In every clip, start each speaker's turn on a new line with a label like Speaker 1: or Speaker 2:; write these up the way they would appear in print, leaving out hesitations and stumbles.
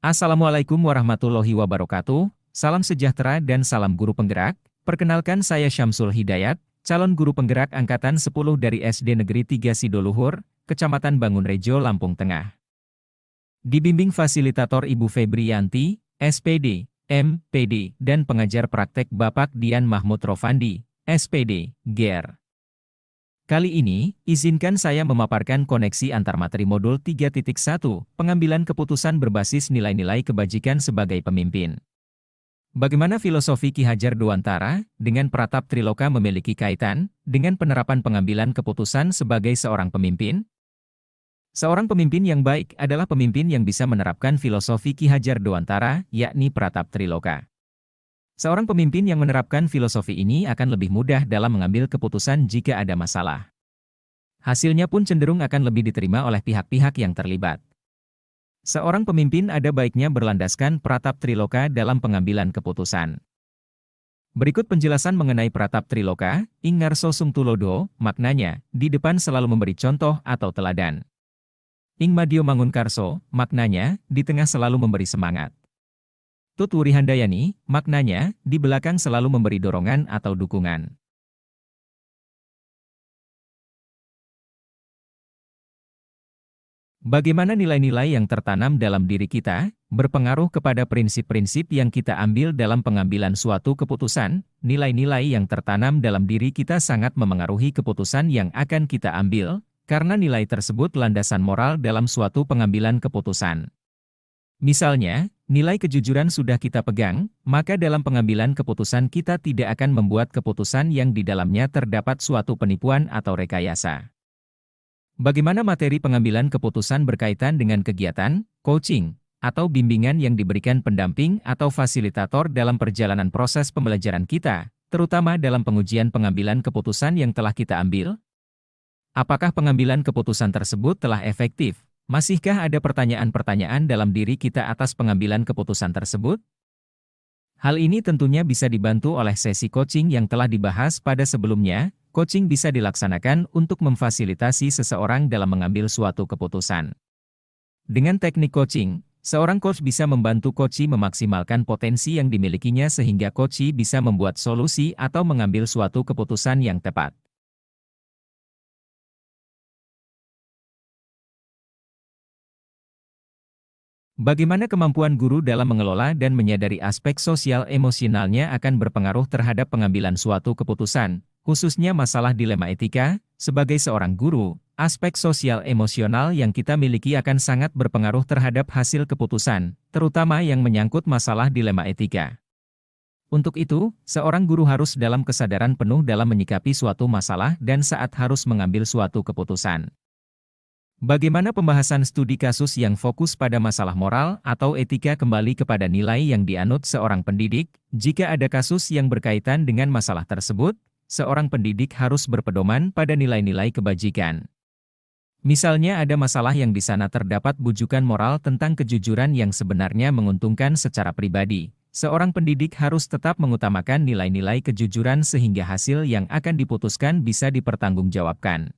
Speaker 1: Assalamualaikum warahmatullahi wabarakatuh, salam sejahtera dan salam guru penggerak. Perkenalkan saya Syamsul Hidayat, calon guru penggerak Angkatan 10 dari SD Negeri 3 Sidoluhur, Kecamatan Bangunrejo, Lampung Tengah. Dibimbing fasilitator Ibu Febriyanti, SPD, MPD, dan pengajar praktek Bapak Dian Mahmud Rofandi, SPD, GER. Kali ini, izinkan saya memaparkan koneksi antar materi modul 3.1, pengambilan keputusan berbasis nilai-nilai kebajikan sebagai pemimpin. Bagaimana filosofi Ki Hajar Dewantara dengan Pratap Triloka memiliki kaitan dengan penerapan pengambilan keputusan sebagai seorang pemimpin? Seorang pemimpin yang baik adalah pemimpin yang bisa menerapkan filosofi Ki Hajar Dewantara, yakni Pratap Triloka. Seorang pemimpin yang menerapkan filosofi ini akan lebih mudah dalam mengambil keputusan jika ada masalah. Hasilnya pun cenderung akan lebih diterima oleh pihak-pihak yang terlibat. Seorang pemimpin ada baiknya berlandaskan Pratap Triloka dalam pengambilan keputusan. Berikut penjelasan mengenai Pratap Triloka, ing ngarso sung tulodo, maknanya, di depan selalu memberi contoh atau teladan. Ing madyo mangun karso, maknanya, di tengah selalu memberi semangat. Tut Wuri Handayani, maknanya, di belakang selalu memberi dorongan atau dukungan. Bagaimana nilai-nilai yang tertanam dalam diri kita, berpengaruh kepada prinsip-prinsip yang kita ambil dalam pengambilan suatu keputusan. Nilai-nilai yang tertanam dalam diri kita sangat memengaruhi keputusan yang akan kita ambil, karena nilai tersebut landasan moral dalam suatu pengambilan keputusan. Misalnya, nilai kejujuran sudah kita pegang, maka dalam pengambilan keputusan kita tidak akan membuat keputusan yang di dalamnya terdapat suatu penipuan atau rekayasa. Bagaimana materi pengambilan keputusan berkaitan dengan kegiatan, coaching, atau bimbingan yang diberikan pendamping atau fasilitator dalam perjalanan proses pembelajaran kita, terutama dalam pengujian pengambilan keputusan yang telah kita ambil? Apakah pengambilan keputusan tersebut telah efektif? Masihkah ada pertanyaan-pertanyaan dalam diri kita atas pengambilan keputusan tersebut? Hal ini tentunya bisa dibantu oleh sesi coaching yang telah dibahas pada sebelumnya. Coaching bisa dilaksanakan untuk memfasilitasi seseorang dalam mengambil suatu keputusan. Dengan teknik coaching, seorang coach bisa membantu coachee memaksimalkan potensi yang dimilikinya sehingga coachee bisa membuat solusi atau mengambil suatu keputusan yang tepat. Bagaimana kemampuan guru dalam mengelola dan menyadari aspek sosial emosionalnya akan berpengaruh terhadap pengambilan suatu keputusan, khususnya masalah dilema etika. Sebagai seorang guru, aspek sosial emosional yang kita miliki akan sangat berpengaruh terhadap hasil keputusan, terutama yang menyangkut masalah dilema etika. Untuk itu, seorang guru harus dalam kesadaran penuh dalam menyikapi suatu masalah dan saat harus mengambil suatu keputusan. Bagaimana pembahasan studi kasus yang fokus pada masalah moral atau etika kembali kepada nilai yang dianut seorang pendidik? Jika ada kasus yang berkaitan dengan masalah tersebut, seorang pendidik harus berpedoman pada nilai-nilai kebajikan. Misalnya ada masalah yang di sana terdapat bujukan moral tentang kejujuran yang sebenarnya menguntungkan secara pribadi. Seorang pendidik harus tetap mengutamakan nilai-nilai kejujuran sehingga hasil yang akan diputuskan bisa dipertanggungjawabkan.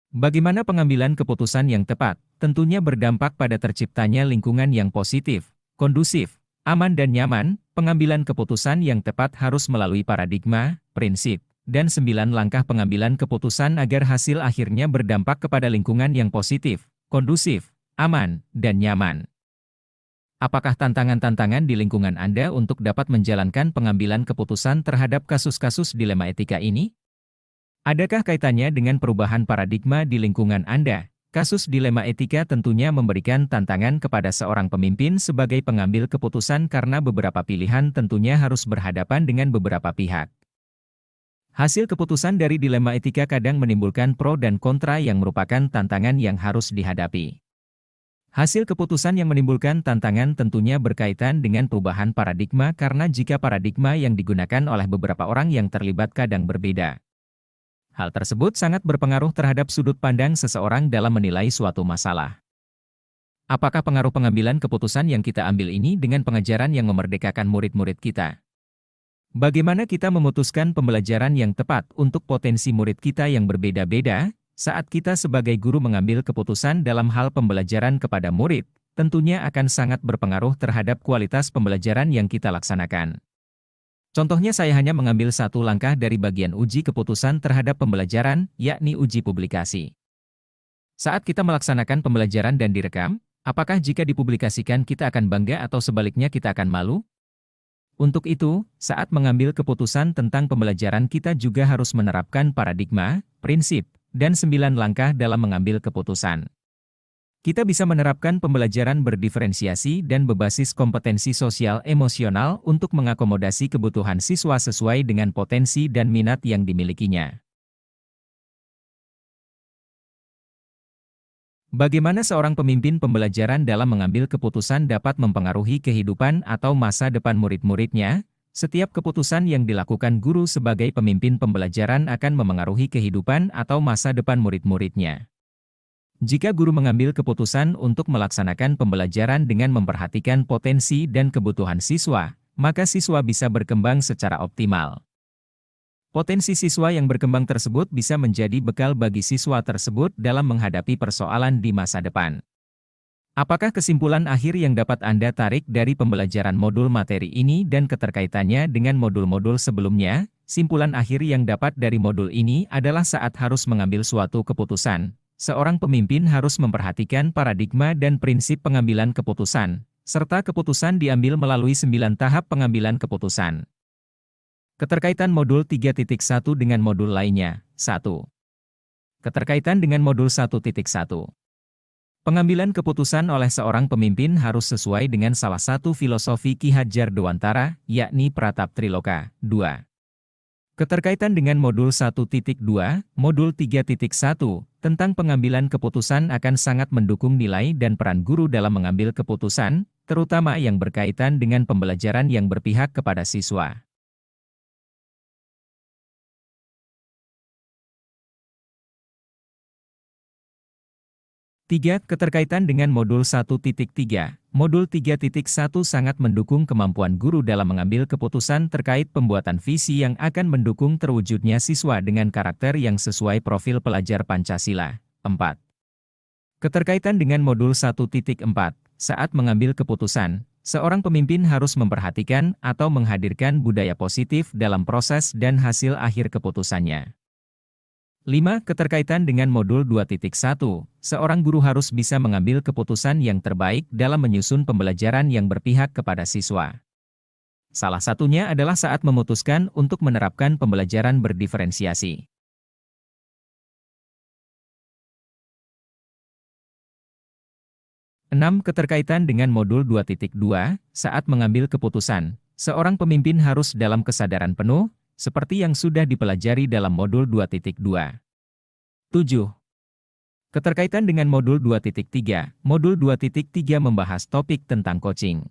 Speaker 1: Bagaimana pengambilan keputusan yang tepat? Tentunya berdampak pada terciptanya lingkungan yang positif, kondusif, aman dan nyaman. Pengambilan keputusan yang tepat harus melalui paradigma, prinsip, dan 9 langkah pengambilan keputusan agar hasil akhirnya berdampak kepada lingkungan yang positif, kondusif, aman, dan nyaman. Apakah tantangan-tantangan di lingkungan Anda untuk dapat menjalankan pengambilan keputusan terhadap kasus-kasus dilema etika ini? Adakah kaitannya dengan perubahan paradigma di lingkungan Anda? Kasus dilema etika tentunya memberikan tantangan kepada seorang pemimpin sebagai pengambil keputusan karena beberapa pilihan tentunya harus berhadapan dengan beberapa pihak. Hasil keputusan dari dilema etika kadang menimbulkan pro dan kontra yang merupakan tantangan yang harus dihadapi. Hasil keputusan yang menimbulkan tantangan tentunya berkaitan dengan perubahan paradigma karena jika paradigma yang digunakan oleh beberapa orang yang terlibat kadang berbeda. Hal tersebut sangat berpengaruh terhadap sudut pandang seseorang dalam menilai suatu masalah. Apakah pengaruh pengambilan keputusan yang kita ambil ini dengan pengajaran yang memerdekakan murid-murid kita? Bagaimana kita memutuskan pembelajaran yang tepat untuk potensi murid kita yang berbeda-beda? Saat kita sebagai guru mengambil keputusan dalam hal pembelajaran kepada murid, tentunya akan sangat berpengaruh terhadap kualitas pembelajaran yang kita laksanakan. Contohnya saya hanya mengambil satu langkah dari bagian uji keputusan terhadap pembelajaran, yakni uji publikasi. Saat kita melaksanakan pembelajaran dan direkam, apakah jika dipublikasikan kita akan bangga atau sebaliknya kita akan malu? Untuk itu, saat mengambil keputusan tentang pembelajaran kita juga harus menerapkan paradigma, prinsip, dan 9 langkah dalam mengambil keputusan. Kita bisa menerapkan pembelajaran berdiferensiasi dan berbasis kompetensi sosial emosional untuk mengakomodasi kebutuhan siswa sesuai dengan potensi dan minat yang dimilikinya. Bagaimana seorang pemimpin pembelajaran dalam mengambil keputusan dapat mempengaruhi kehidupan atau masa depan murid-muridnya? Setiap keputusan yang dilakukan guru sebagai pemimpin pembelajaran akan memengaruhi kehidupan atau masa depan murid-muridnya. Jika guru mengambil keputusan untuk melaksanakan pembelajaran dengan memperhatikan potensi dan kebutuhan siswa, maka siswa bisa berkembang secara optimal. Potensi siswa yang berkembang tersebut bisa menjadi bekal bagi siswa tersebut dalam menghadapi persoalan di masa depan. Apakah kesimpulan akhir yang dapat Anda tarik dari pembelajaran modul materi ini dan keterkaitannya dengan modul-modul sebelumnya? Simpulan akhir yang dapat dari modul ini adalah saat harus mengambil suatu keputusan, seorang pemimpin harus memperhatikan paradigma dan prinsip pengambilan keputusan, serta keputusan diambil melalui 9 tahap pengambilan keputusan. Keterkaitan modul 3.1 dengan modul lainnya. 1. Keterkaitan dengan modul 1.1. Pengambilan keputusan oleh seorang pemimpin harus sesuai dengan salah satu filosofi Ki Hajar Dewantara, yakni Pratap Triloka. 2. Keterkaitan dengan modul 1.2, modul 3.1, tentang pengambilan keputusan akan sangat mendukung nilai dan peran guru dalam mengambil keputusan, terutama yang berkaitan dengan pembelajaran yang berpihak kepada siswa. 3. Keterkaitan dengan modul 1.3. Modul 3.1 sangat mendukung kemampuan guru dalam mengambil keputusan terkait pembuatan visi yang akan mendukung terwujudnya siswa dengan karakter yang sesuai profil pelajar Pancasila. 4. Keterkaitan dengan modul 1.4. Saat mengambil keputusan, seorang pemimpin harus memperhatikan atau menghadirkan budaya positif dalam proses dan hasil akhir keputusannya. 5. Keterkaitan dengan modul 2.1, seorang guru harus bisa mengambil keputusan yang terbaik dalam menyusun pembelajaran yang berpihak kepada siswa. Salah satunya adalah saat memutuskan untuk menerapkan pembelajaran berdiferensiasi. 6. Keterkaitan dengan modul 2.2, saat mengambil keputusan, seorang pemimpin harus dalam kesadaran penuh, seperti yang sudah dipelajari dalam modul 2.2. 7. Keterkaitan dengan modul 2.3, modul 2.3 membahas topik tentang coaching.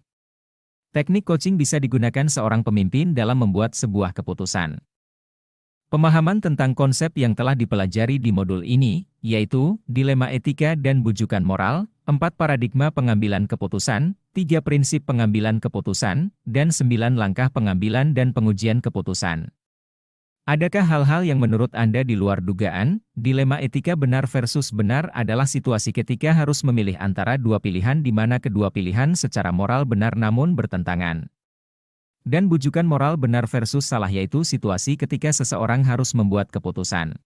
Speaker 1: Teknik coaching bisa digunakan seorang pemimpin dalam membuat sebuah keputusan. Pemahaman tentang konsep yang telah dipelajari di modul ini, yaitu dilema etika dan bujukan moral, 4 paradigma pengambilan keputusan, 3 prinsip pengambilan keputusan, dan 9 langkah pengambilan dan pengujian keputusan. Adakah hal-hal yang menurut Anda di luar dugaan? Dilema etika benar versus benar adalah situasi ketika harus memilih antara dua pilihan di mana kedua pilihan secara moral benar namun bertentangan. Dan bujukan moral benar versus salah yaitu situasi ketika seseorang harus membuat keputusan.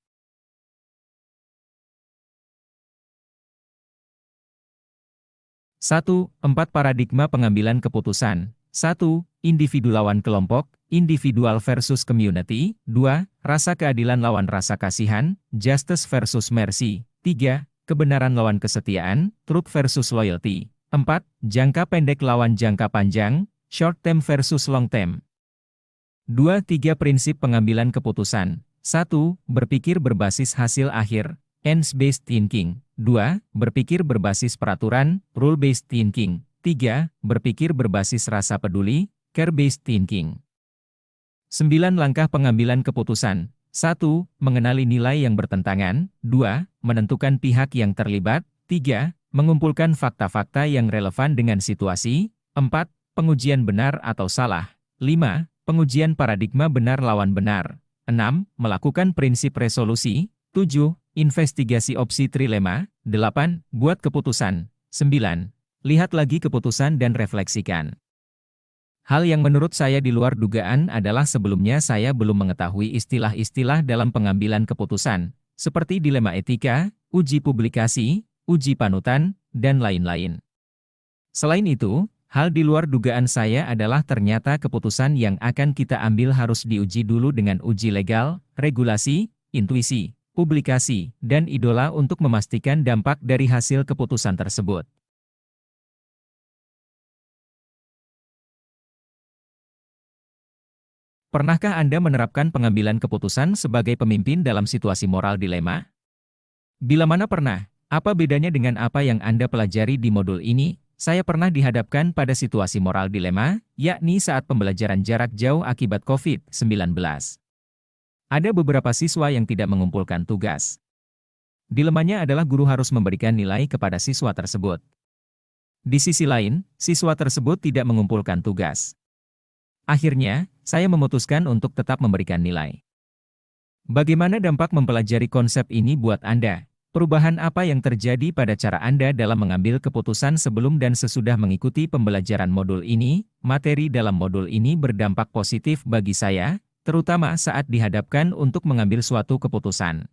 Speaker 1: 1. 4 paradigma pengambilan keputusan. 1. Individu lawan kelompok, individual versus community. 2. Rasa keadilan lawan rasa kasihan, justice versus mercy. 3. Kebenaran lawan kesetiaan, truth versus loyalty. 4. Jangka pendek lawan jangka panjang, short term versus long term. 2-3 prinsip pengambilan keputusan. 1. Berpikir berbasis hasil akhir, ends-based thinking. 2. Berpikir berbasis peraturan, rule-based thinking. 3. Berpikir berbasis rasa peduli, care-based thinking. 9 langkah pengambilan keputusan. 1. Mengenali nilai yang bertentangan. 2. Menentukan pihak yang terlibat. 3. Mengumpulkan fakta-fakta yang relevan dengan situasi. 4. Pengujian benar atau salah. 5. Pengujian paradigma benar lawan benar. 6. Melakukan prinsip resolusi. 7. Investigasi opsi trilema. 8. Buat keputusan. 9. Lihat lagi keputusan dan refleksikan. Hal yang menurut saya di luar dugaan adalah sebelumnya saya belum mengetahui istilah-istilah dalam pengambilan keputusan, seperti dilema etika, uji publikasi, uji panutan, dan lain-lain. Selain itu, hal di luar dugaan saya adalah ternyata keputusan yang akan kita ambil harus diuji dulu dengan uji legal, regulasi, intuisi, publikasi, dan idola untuk memastikan dampak dari hasil keputusan tersebut. Pernahkah Anda menerapkan pengambilan keputusan sebagai pemimpin dalam situasi moral dilema? Bila mana pernah, apa bedanya dengan apa yang Anda pelajari di modul ini? Saya pernah dihadapkan pada situasi moral dilema, yakni saat pembelajaran jarak jauh akibat COVID-19. Ada beberapa siswa yang tidak mengumpulkan tugas. Dilemanya adalah guru harus memberikan nilai kepada siswa tersebut. Di sisi lain, siswa tersebut tidak mengumpulkan tugas. Akhirnya, saya memutuskan untuk tetap memberikan nilai. Bagaimana dampak mempelajari konsep ini buat Anda? Perubahan apa yang terjadi pada cara Anda dalam mengambil keputusan sebelum dan sesudah mengikuti pembelajaran modul ini? Materi dalam modul ini berdampak positif bagi saya, terutama saat dihadapkan untuk mengambil suatu keputusan.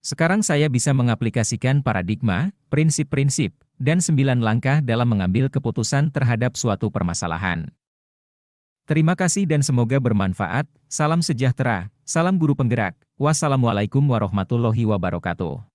Speaker 1: Sekarang saya bisa mengaplikasikan paradigma, prinsip-prinsip, dan 9 langkah dalam mengambil keputusan terhadap suatu permasalahan. Terima kasih dan semoga bermanfaat. Salam sejahtera, salam guru penggerak. Wassalamualaikum warahmatullahi wabarakatuh.